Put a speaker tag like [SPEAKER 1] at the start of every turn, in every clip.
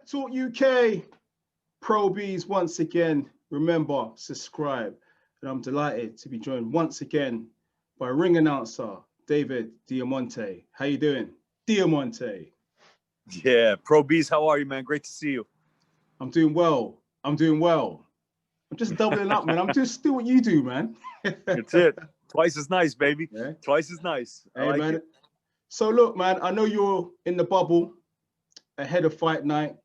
[SPEAKER 1] Fight Talk UK, Pro Bs once again. Remember, subscribe. And I'm delighted to be joined once again by ring announcer David Diamante. How you doing, Diamante?
[SPEAKER 2] Yeah, Pro Bs, how are you, man? Great to see you.
[SPEAKER 1] I'm doing well. I'm just doubling up, man. I'm just doing what you do, man.
[SPEAKER 2] That's it. Twice as nice, baby.
[SPEAKER 1] Yeah.
[SPEAKER 2] Twice as nice.
[SPEAKER 1] Hey, like man. It. So look, man, I know you're in the bubble ahead of fight night.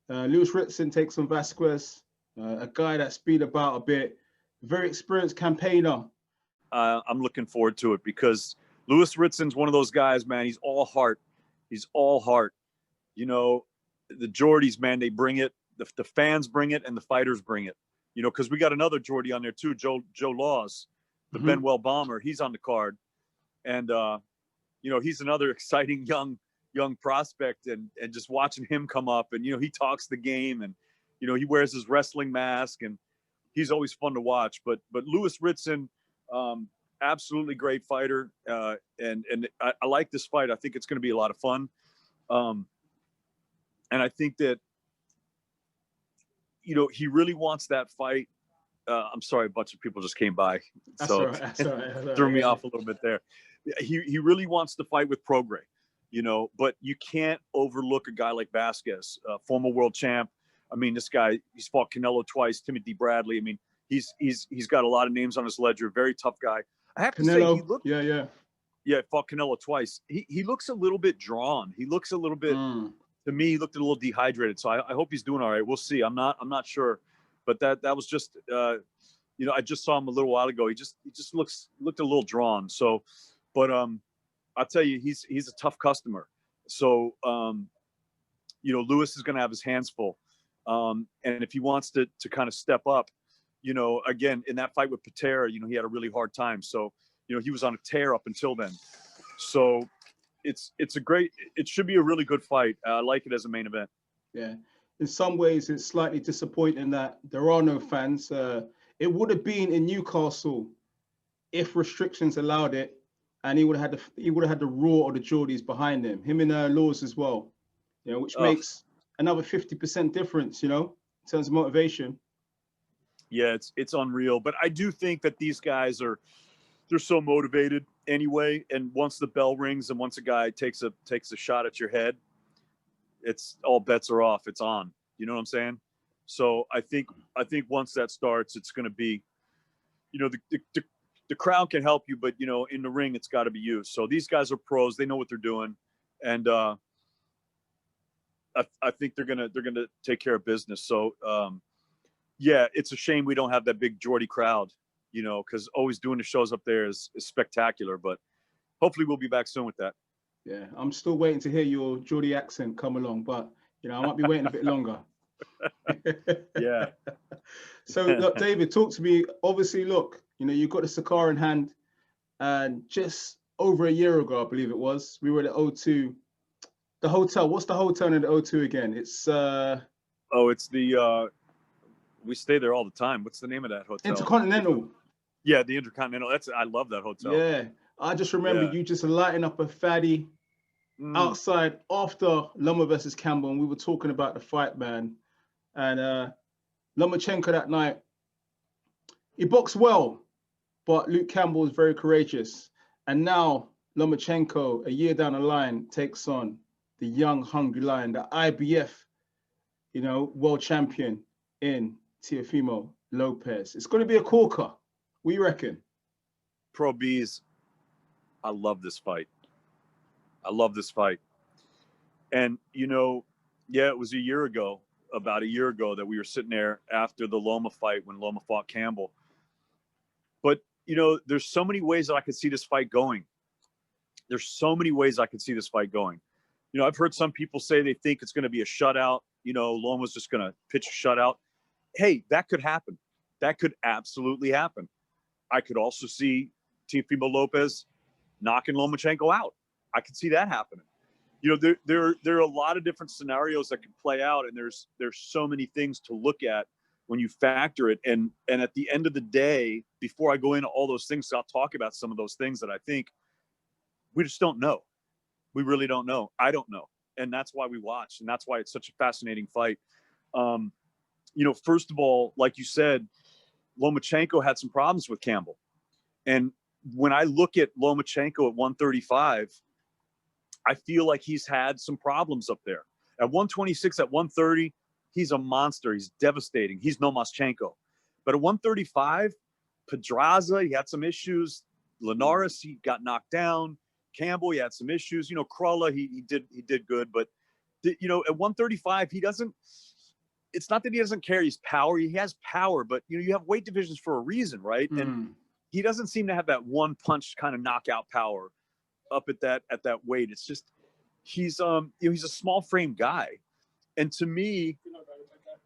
[SPEAKER 1] Ritson takes on Vazquez, a guy that's been about a bit, very experienced campaigner.
[SPEAKER 2] I'm looking forward to it because Ritson's one of those guys, man. He's all heart. He's all heart. You know, the Geordies, man, they bring it. The fans bring it, and the fighters bring it. You know, because we got another Geordie on there too, Joe Laws, the Benwell bomber. He's on the card, and you know, he's another exciting young prospect, and just watching him come up, and you know, he talks the game, and you know, he wears his wrestling mask, and he's always fun to watch. But Lewis Ritson, absolutely great fighter, and I like this fight. I think it's going to be a lot of fun, and I think that, you know, he really wants that fight. I'm sorry, a bunch of people just came by, so
[SPEAKER 1] that's all right.
[SPEAKER 2] Threw me off a little bit there. He really wants to fight with Prograis, you know, but you can't overlook a guy like Vazquez, former world champ. I mean, this guy, he's fought Canelo twice, Timothy Bradley. I mean, he's got a lot of names on his ledger. Very tough guy. I have to say, he looked, fought Canelo twice. He looks a little bit drawn. He looks a little bit. To me, he looked a little dehydrated. So I hope he's doing all right. We'll see. I'm not sure, but that was just, you know, I just saw him a little while ago. He just looked a little drawn. So, but I'll tell you, he's a tough customer. So, you know, Lewis is going to have his hands full. And if he wants to kind of step up, you know, again, in that fight with Patera, you know, he had a really hard time. So, you know, he was on a tear up until then. So it should be a really good fight. I like it as a main event.
[SPEAKER 1] Yeah. In some ways, it's slightly disappointing that there are no fans. It would have been in Newcastle if restrictions allowed it, and he would have had the Raw or the Geordies behind him and Laws as well, you know, which makes another 50% difference, you know, in terms of motivation.
[SPEAKER 2] Yeah, it's unreal. But I do think that these guys they're so motivated anyway. And once the bell rings and once a guy takes a shot at your head, it's all bets are off. It's on. You know what I'm saying? So I think once that starts, it's going to be, you know, the crowd can help you, but you know, in the ring, it's got to be you. So these guys are pros. They know what they're doing, and I think they're gonna take care of business. So yeah, it's a shame we don't have that big Geordie crowd, you know, because always doing the shows up there is spectacular. But hopefully we'll be back soon with that.
[SPEAKER 1] Yeah, I'm still waiting to hear your Geordie accent come along, but you know, I might be waiting a bit longer.
[SPEAKER 2] Yeah.
[SPEAKER 1] So look, David, talk to me. Obviously, look, you know, you've got the cigar in hand, and just over a year ago, I believe it was, we were at the O2, the hotel. What's the hotel in the O2 again? It's
[SPEAKER 2] it's the we stay there all the time. What's the name of that hotel?
[SPEAKER 1] Intercontinental.
[SPEAKER 2] Yeah, the Intercontinental. I love that hotel.
[SPEAKER 1] Yeah, I just remember you just lighting up a fatty outside after Loma versus Campbell, and we were talking about the fight, man. And Lomachenko that night, he boxed well, but Luke Campbell was very courageous. And now Lomachenko, a year down the line, takes on the young, hungry lion, the IBF, you know, world champion in Teofimo Lopez. It's going to be a corker. What do you reckon?
[SPEAKER 2] Pro Bs, I love this fight. And, you know, yeah, it was about a year ago that we were sitting there after the Loma fight when Loma fought Campbell. But, you know, there's so many ways that I could see this fight going. You know, I've heard some people say they think it's going to be a shutout. You know, Loma's just going to pitch a shutout. Hey, that could happen. That could absolutely happen. I could also see Teofimo Lopez knocking Lomachenko out. I could see that happening. You know, there are a lot of different scenarios that can play out, and there's so many things to look at when you factor it. And at the end of the day, before I go into all those things, I'll talk about some of those things that I think we just don't know. We really don't know. I don't know. and that's why we watch, and that's why it's such a fascinating fight. First of all, like you said, Lomachenko had some problems with Campbell. And when I look at Lomachenko at 135, I feel like he's had some problems up there. At 126, at 130, he's a monster. He's devastating. He's no Lomachenko. But at 135, Pedraza, he had some issues. Linares, he got knocked down. Campbell, he had some issues. Krulla, he did good. But, at 135, he doesn't – it's not that he doesn't carry his power. He has power, but you have weight divisions for a reason, right? And he doesn't seem to have that one punch kind of knockout power up at that weight. It's just he's he's a small frame guy, and to me,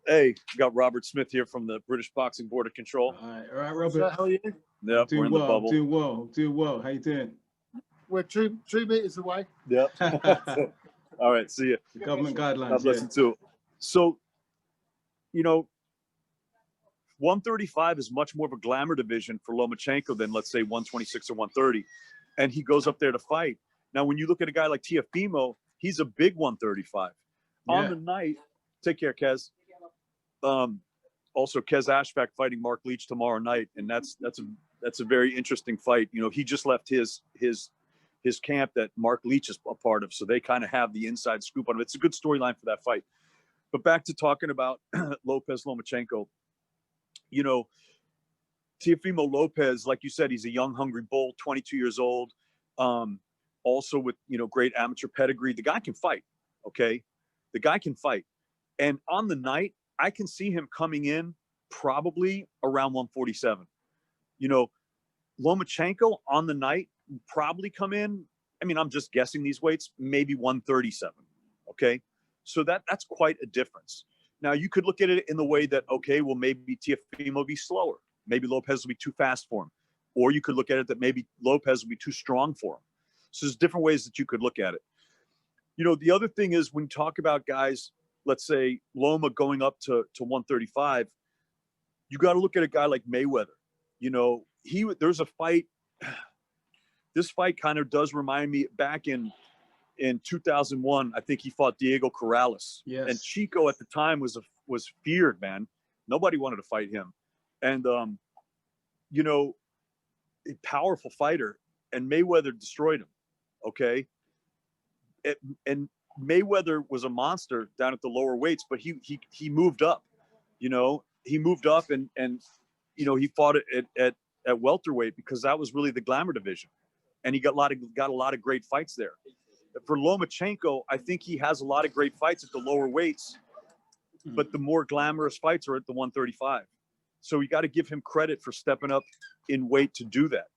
[SPEAKER 2] hey, we got Robert Smith here from the British Boxing Board of Control.
[SPEAKER 1] All right, Robert.
[SPEAKER 3] How are you?
[SPEAKER 2] Yeah, we're in the bubble.
[SPEAKER 1] Doing well. How you doing?
[SPEAKER 3] We're 2 meters away.
[SPEAKER 2] Yep. All right, see you.
[SPEAKER 1] The government guidelines.
[SPEAKER 2] God bless you too. So, 135 is much more of a glamour division for Lomachenko than, let's say, 126 or 130. And he goes up there to fight. Now, when you look at a guy like Teofimo, he's a big 135. Yeah. On the night, take care, Kez. Also, Kez Ashfaq fighting Mark Leach tomorrow night. And that's a very interesting fight. He just left his camp that Mark Leach is a part of. So they kind of have the inside scoop on him. It's a good storyline for that fight. But back to talking about Lopez Lomachenko, Teofimo Lopez, like you said, he's a young, hungry bull, 22 years old, also with, great amateur pedigree. The guy can fight, okay? The guy can fight. And on the night, I can see him coming in probably around 147. Lomachenko on the night probably come in, I'm just guessing these weights, maybe 137, okay? So that's quite a difference. Now, you could look at it in the way that, okay, well, maybe Teofimo will be slower. Maybe Lopez will be too fast for him. Or you could look at it that maybe Lopez will be too strong for him. So there's different ways that you could look at it. The other thing is when you talk about guys, let's say Loma going up to 135, you got to look at a guy like Mayweather. There's a fight. This fight kind of does remind me back in 2001, I think he fought Diego Corrales.
[SPEAKER 1] Yes.
[SPEAKER 2] And Chico at the time was feared, man. Nobody wanted to fight him. And, a powerful fighter. And Mayweather destroyed him, okay? And Mayweather was a monster down at the lower weights, but he moved up. He moved up and he fought at welterweight because that was really the glamour division. And he got a lot of great fights there. For Lomachenko, I think he has a lot of great fights at the lower weights, but the more glamorous fights are at the 135. So you got to give him credit for stepping up in weight to do that.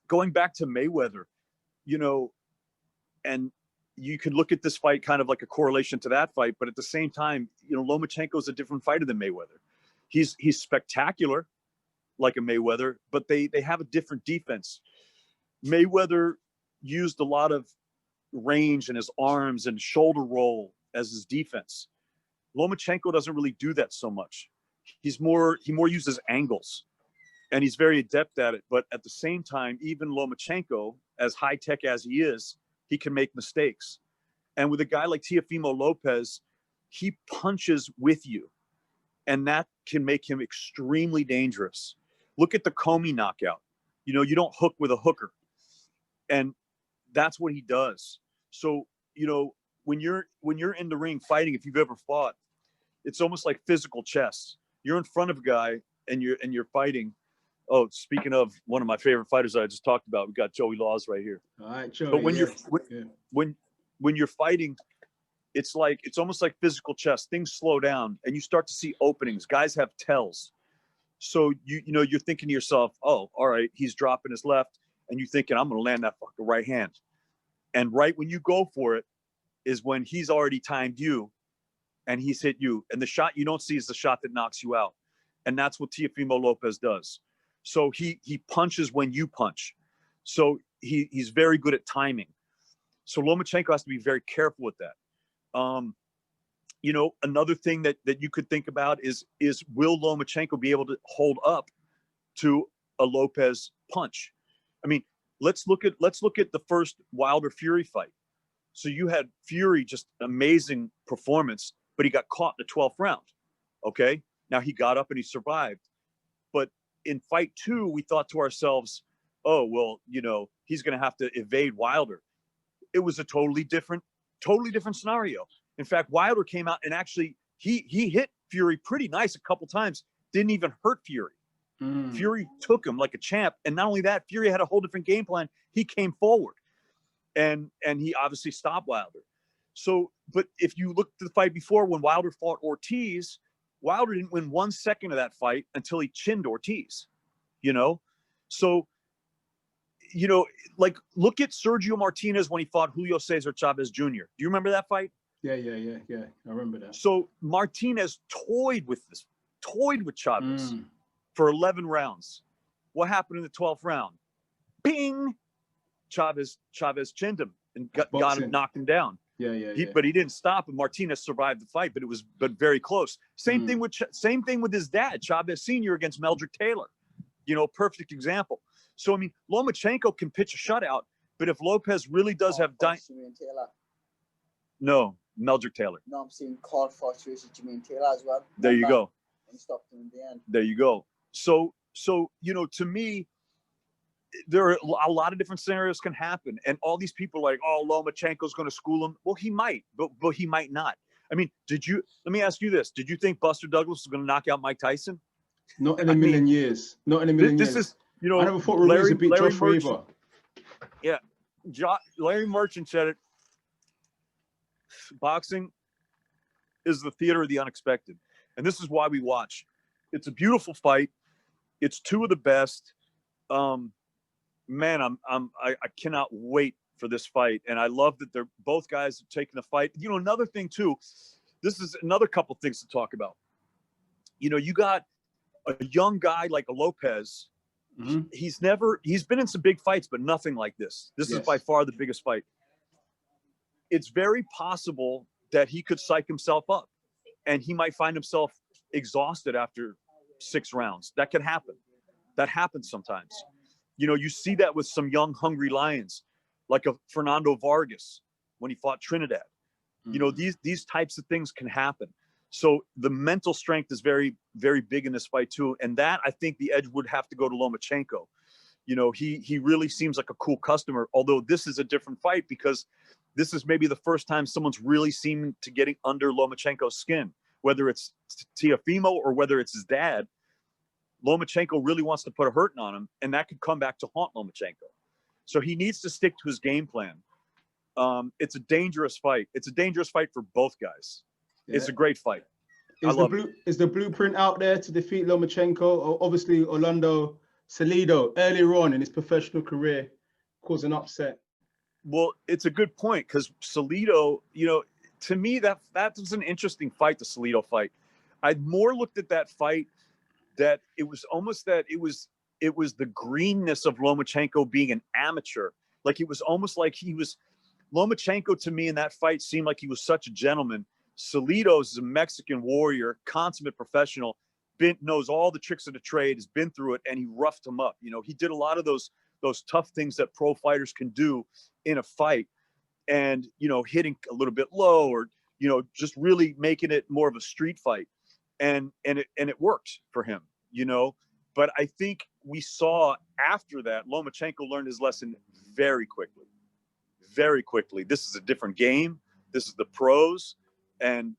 [SPEAKER 2] Going back to Mayweather, and you can look at this fight kind of like a correlation to that fight, but at the same time, Lomachenko is a different fighter than Mayweather. He's spectacular like a Mayweather, but they have a different defense. Mayweather used a lot of range in his arms and shoulder roll as his defense. Lomachenko doesn't really do that so much. He more uses angles, and he's very adept at it. But at the same time, even Lomachenko, as high tech as he is, he can make mistakes. And with a guy like Teofimo Lopez, he punches with you, and that can make him extremely dangerous. Look at the Comey knockout. You don't hook with a hooker, and that's what he does. So, when you're in the ring fighting, if you've ever fought, it's almost like physical chess. You're in front of a guy and you're fighting. Oh, speaking of one of my favorite fighters that I just talked about, we got Joey Laws right here.
[SPEAKER 1] All right, Joey.
[SPEAKER 2] But when you're fighting, it's almost like physical chess. Things slow down and you start to see openings. Guys have tells. So you're thinking to yourself, oh, all right, he's dropping his left, and you're thinking, I'm going to land that fucking right hand. And right when you go for it is when he's already timed you and he's hit you. And the shot you don't see is the shot that knocks you out. And that's what Teofimo Lopez does. So he punches when you punch. So he's very good at timing. So Lomachenko has to be very careful with that. Another thing that you could think about is will Lomachenko be able to hold up to a Lopez punch? I mean, let's look at the first Wilder Fury fight. So you had Fury, just amazing performance, but he got caught in the 12th round. Okay. Now he got up and he survived. But in fight 2, we thought to ourselves, oh, well, you know, he's going to have to evade Wilder. It was a totally different scenario. In fact, Wilder came out and actually he hit Fury pretty nice a couple times, didn't even hurt Fury. Fury took him like a champ. And not only that, Fury had a whole different game plan. He came forward and he obviously stopped Wilder. So, but if you look at the fight before, when Wilder fought Ortiz, Wilder didn't win 1 second of that fight until he chinned Ortiz, you know? So, you know, like, look at Sergio Martinez when he fought Julio Cesar Chavez Jr. Do you remember that fight?
[SPEAKER 1] Yeah. I remember that.
[SPEAKER 2] So Martinez toyed with Chavez for 11 rounds. What happened in the 12th round? Bing! Chavez chinned him and got him, knocked him down. But he didn't stop, and Martinez survived the fight, but very close. Same thing with his dad, Chavez Sr. against Meldrick Taylor. You know, perfect example. So I mean, Lomachenko can pitch a shutout, but if Lopez really does have no, Meldrick Taylor.
[SPEAKER 4] No, I'm seeing Carl Fox versus Jermaine Taylor as well.
[SPEAKER 2] There you go.
[SPEAKER 4] And stopped him in the end.
[SPEAKER 2] There you go. So you know, to me, there are a lot of different scenarios can happen, and all these people are like, oh, Lomachenko's going to school him. Well, he might, but he might not. I mean, let me ask you this: did you think Buster Douglas was going to knock out Mike Tyson?
[SPEAKER 1] Not in a million years. Not in a million years.
[SPEAKER 2] This is, you know,
[SPEAKER 1] I never thought Ruiz would beat Joshua either.
[SPEAKER 2] Yeah, Larry Merchant said it. Boxing is the theater of the unexpected, and this is why we watch. It's a beautiful fight. It's two of the best. Man, I cannot wait for this fight, and I love that they're both guys taking the fight. You know, another thing too. This is another couple things to talk about. You know, you got a young guy like a Lopez. He's been in some big fights, but nothing like this. This is by far the biggest fight. It's very possible that he could psych himself up, and he might find himself exhausted after 6 rounds. That can happen. That happens sometimes. You know, you see that with some young, hungry lions, like a Fernando Vargas when he fought Trinidad. You know, these types of things can happen. So the mental strength is very, very big in this fight too. And that, I think the edge would have to go to Lomachenko. You know, he really seems like a cool customer, although this is a different fight because this is maybe the first time someone's really seeming to getting under Lomachenko's skin, whether it's Teofimo or whether it's his dad. Lomachenko really wants to put a hurting on him, and that could come back to haunt Lomachenko. So he needs to stick to his game plan. It's a dangerous fight. It's a dangerous fight for both guys. Yeah. It's a great fight.
[SPEAKER 1] Is the blueprint out there to defeat Lomachenko? Or obviously, Orlando Salido, earlier on in his professional career, caused an upset.
[SPEAKER 2] Well, it's a good point because Salido, you know, to me, that was an interesting fight, the Salido fight. I'd more looked at that fight that it was almost that it was the greenness of Lomachenko being an amateur. Like it was almost like Lomachenko to me in that fight seemed like he was such a gentleman. Salido is a Mexican warrior, consummate professional, knows all the tricks of the trade, has been through it, and he roughed him up. You know, he did a lot of those tough things that pro fighters can do in a fight, and, you know, hitting a little bit low or, you know, just really making it more of a street fight. And it worked for him, you know. But I think we saw after that, Lomachenko learned his lesson very quickly. Very quickly. This is a different game. This is the pros. And,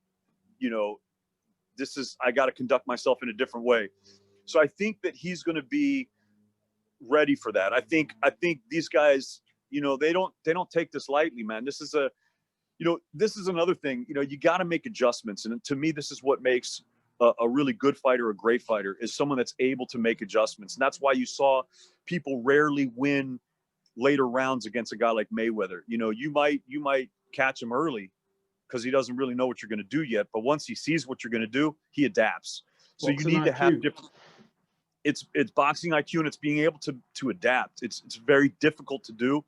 [SPEAKER 2] you know, I got to conduct myself in a different way. So I think that he's going to be ready for that. I think these guys, you know, they don't take this lightly, man. This is another thing, you know, you got to make adjustments. And to me, this is what makes a really good fighter, a great fighter, is someone that's able to make adjustments. And that's why you saw people rarely win later rounds against a guy like Mayweather. You know, you might catch him early because he doesn't really know what you're going to do yet. But once he sees what you're going to do, he adapts. So you need to have different. It's boxing IQ, and it's being able to adapt. It's very difficult to do,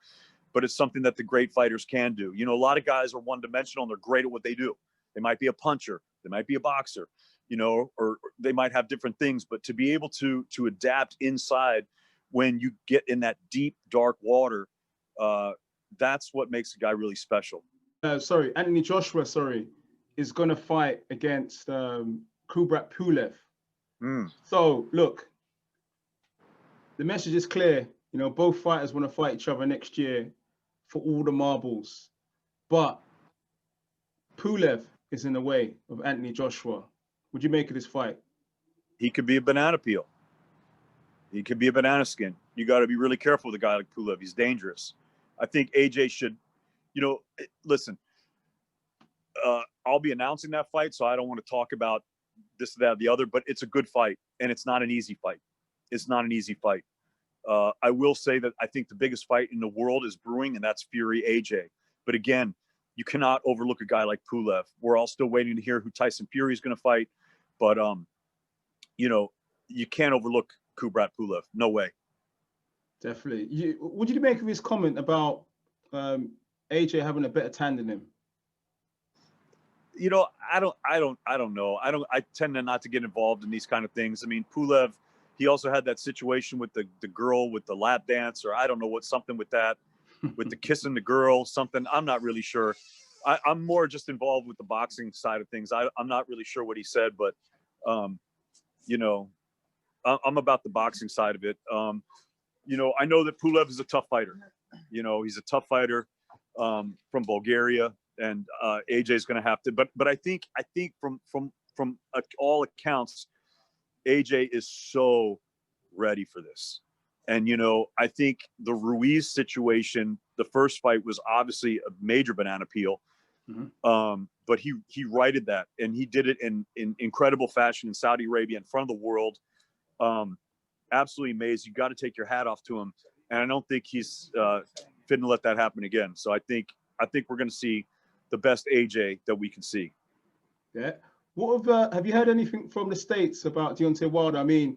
[SPEAKER 2] but it's something that the great fighters can do. You know, a lot of guys are one-dimensional and they're great at what they do. They might be a puncher, they might be a boxer, you know, or they might have different things, but to be able to adapt inside when you get in that deep, dark water, that's what makes a guy really special.
[SPEAKER 1] Anthony Joshua, is going to fight against Kubrat Pulev. So, look, the message is clear. You know, both fighters want to fight each other next year for all the marbles. But Pulev is in the way of Anthony Joshua. What'd you make of this fight?
[SPEAKER 2] He could be a banana peel. He could be a banana skin. You got to be really careful with a guy like Pulev. He's dangerous. I think AJ should, you know, listen, I'll be announcing that fight, so I don't want to talk about this, that, or the other, but it's a good fight, and it's not an easy fight. It's not an easy fight. I will say that I think the biggest fight in the world is brewing, and that's Fury AJ. But again, you cannot overlook a guy like Pulev. We're all still waiting to hear who Tyson Fury is going to fight, but you know, you can't overlook Kubrat Pulev. No way.
[SPEAKER 1] Definitely. What did you make of his comment about AJ having a better tan than him?
[SPEAKER 2] You know, I don't know. I tend to not to get involved in these kind of things. I mean, Pulev, he also had that situation with the girl with the lap dance, or I don't know what, something with that, with the kissing the girl, something. I'm not really sure. I'm more just involved with the boxing side of things. I'm not really sure what he said, but you know, I'm about the boxing side of it. You know, I know that Pulev is a tough fighter. You know, he's a tough fighter from Bulgaria, and AJ is going to have to. But I think from all accounts, AJ is so ready for this. And you know, I think the Ruiz situation, the first fight was obviously a major banana peel. But he righted that, and he did it in incredible fashion in Saudi Arabia in front of the world. Absolutely amazing. You got to take your hat off to him, and I don't think he's fitting to let that happen again. So I think we're going to see the best AJ that we can see.
[SPEAKER 1] Yeah. What have you heard anything from the States about Deontay Wilder? I mean,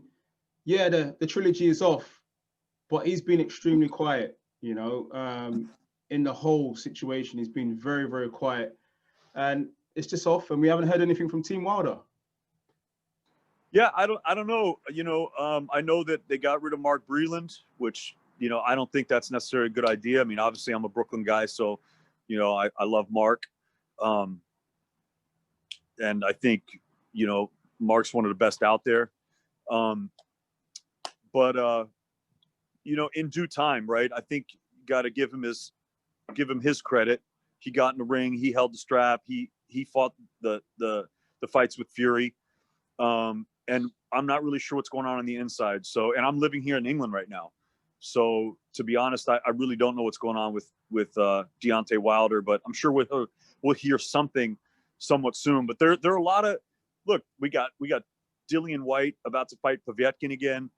[SPEAKER 1] yeah, the trilogy is off, but he's been extremely quiet. You know, in the whole situation, he's been very, very quiet, and it's just off, and we haven't heard anything from Team Wilder.
[SPEAKER 2] Yeah, I don't know. You know, I know that they got rid of Mark Breland, which, you know, I don't think that's necessarily a good idea. I mean, obviously I'm a Brooklyn guy, so, you know, I love Mark. And I think, you know, Mark's one of the best out there. But you know, in due time, right? I think you got to give him his credit. He got in the ring, he held the strap, he fought the fights with Fury. And I'm not really sure what's going on the inside. So, and I'm living here in England right now. So to be honest, I really don't know what's going on with Deontay Wilder, but I'm sure we'll hear something somewhat soon. But there are a lot of, look, we got Dillian White about to fight Povetkin again.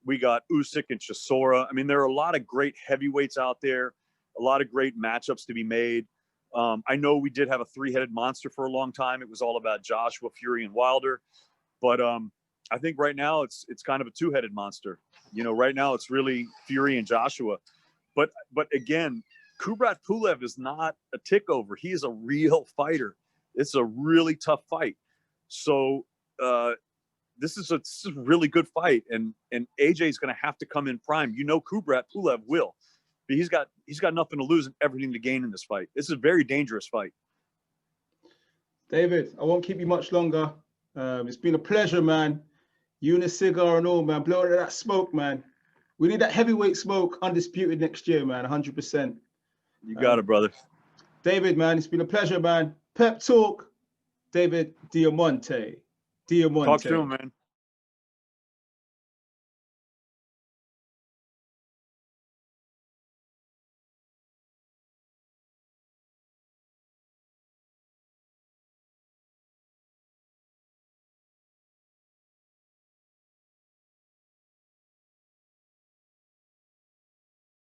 [SPEAKER 2] We got Usyk and Chisora. I mean, there are a lot of great heavyweights out there, a lot of great matchups to be made. I know we did have a three-headed monster for a long time. It was all about Joshua, Fury, and Wilder. But I think right now it's kind of a two-headed monster. You know, right now it's really Fury and Joshua. But again, Kubrat Pulev is not a tick-over. He is a real fighter. It's a really tough fight. So this is a really good fight, and AJ is going to have to come in prime. You know, Kubrat Pulev will, but he's got nothing to lose and everything to gain in this fight. This is a very dangerous fight.
[SPEAKER 1] David, I won't keep you much longer. It's been a pleasure, man. You and a cigar and all, man. Blow out that smoke, man. We need that heavyweight smoke, undisputed next year, man. 100%.
[SPEAKER 2] You got it, brother.
[SPEAKER 1] David, man, it's been a pleasure, man. Pep Talk, David Diamante.
[SPEAKER 2] Talk to him, man.